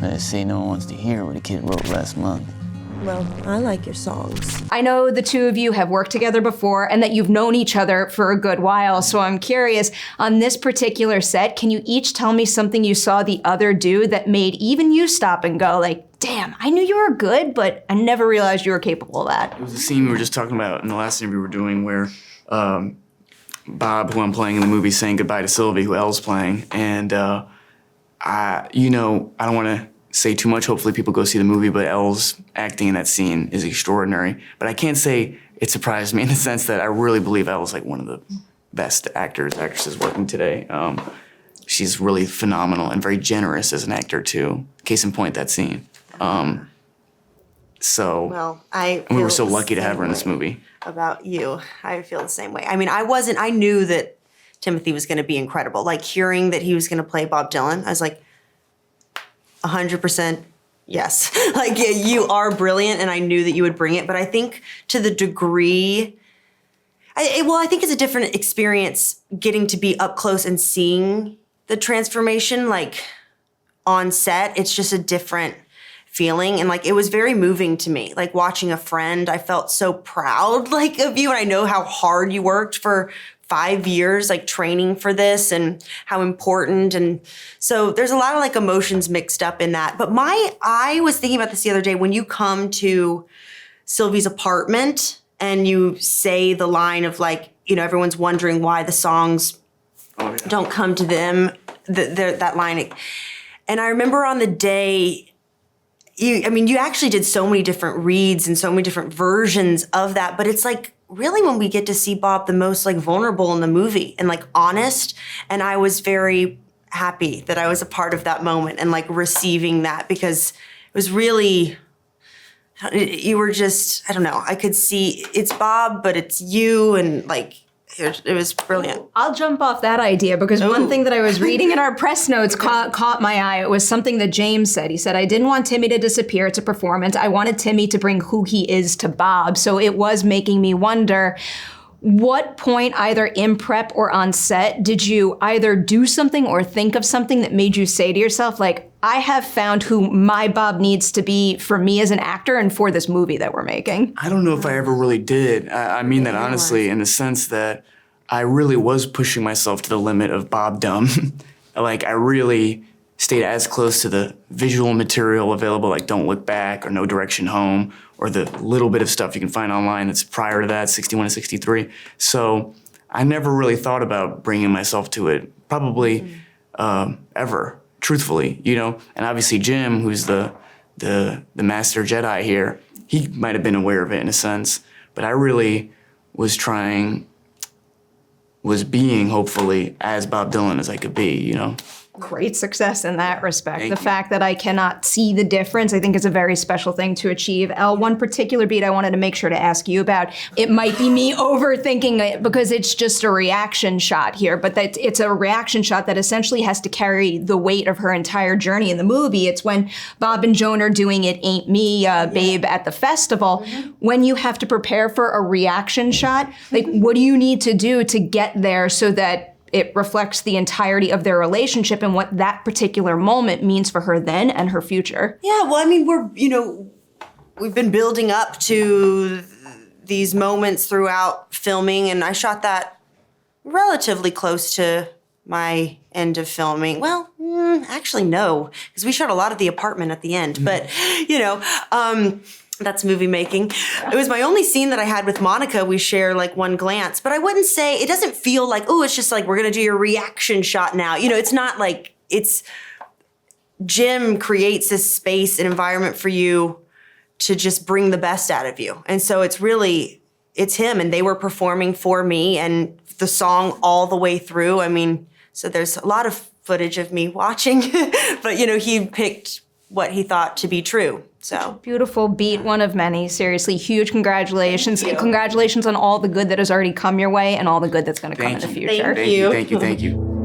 because say no one wants to hear what a kid wrote last month. Well, I like your songs. I know the two of you have worked together before and that you've known each other for a good while, so I'm curious, on this particular set, can you each tell me something you saw the other do that made even you stop and go like, damn, I knew you were good, but I never realized you were capable of that? It was a scene we were just talking about in the last interview we were doing where Bob, who I'm playing in the movie, saying goodbye to Sylvie, who Elle's playing, and I don't want to say too much. Hopefully people go see the movie, but Elle's acting in that scene is extraordinary. But I can't say it surprised me in the sense that I really believe Elle's like one of the best actresses working today. She's really phenomenal and very generous as an actor too. Case in point, that scene. Well, And we were so lucky to have her in this movie. About you, I feel the same way. I mean, I knew that Timothée was going to be incredible. Like hearing that he was going to play Bob Dylan, I was like, 100% yes. Like, yeah, you are brilliant, and I knew that you would bring it. But I think to the degree, I think it's a different experience getting to be up close and seeing the transformation, like on set. It's just a different feeling, and like it was very moving to me. Like watching a friend, I felt so proud, like of you, and I know how hard you worked for 5 years, like training for this and how important. And so there's a lot of like emotions mixed up in that. But I was thinking about this the other day, when you come to Sylvie's apartment and you say the line of like, everyone's wondering why the songs don't come to them, that line. And I remember on the day, you actually did so many different reads and so many different versions of that, but it's like, really when we get to see Bob the most like vulnerable in the movie and like honest. And I was very happy that I was a part of that moment and like receiving that, because it was really, you were just, I don't know, I could see it's Bob, but it's you, and like, it was brilliant. I'll jump off that idea because one thing that I was reading in our press notes caught my eye. It was something that James said. He said, I didn't want Timmy to disappear. It's a performance. I wanted Timmy to bring who he is to Bob. So it was making me wonder, what point, either in prep or on set, did you either do something or think of something that made you say to yourself, like, I have found who my Bob needs to be for me as an actor and for this movie that we're making? I don't know if I ever really did. I mean that honestly, in the sense that I really was pushing myself to the limit of Bob Dumb. Like, I really stayed as close to the visual material available, like Don't Look Back or No Direction Home, or the little bit of stuff you can find online that's prior to that, 61 to 63. So I never really thought about bringing myself to it, probably ever, truthfully, And obviously Jim, who's the master Jedi here, he might have been aware of it in a sense, but I really was being, hopefully, as Bob Dylan as I could be, Great success in that respect. Thank The you. fact that I cannot see the difference, I think, is a very special thing to achieve. Elle, one particular beat I wanted to make sure to ask you about. It might be me overthinking it because it's just a reaction shot here, but that it's a reaction shot that essentially has to carry the weight of her entire journey in the movie. It's when Bob and Joan are doing It Ain't Me, Babe, at the festival. When you have to prepare for a reaction shot, like, what do you need to do to get there so that it reflects the entirety of their relationship and what that particular moment means for her then and her future? Yeah, well, I mean, we've been building up to these moments throughout filming, and I shot that relatively close to my end of filming. Well, actually, no, because we shot a lot of the apartment at the end, but, that's movie making. It was my only scene that I had with Monica. We share like one glance, but I wouldn't say, it doesn't feel like, oh, it's just like, we're going to do your reaction shot now. It's not like, Jim creates this space and environment for you to just bring the best out of you. And so it's him, and they were performing for me and the song all the way through. I mean, so there's a lot of footage of me watching, but he picked what he thought to be true. So beautiful beat, one of many. Seriously, huge congratulations. Congratulations on all the good that has already come your way and all the good that's going to come in the future. Thank you.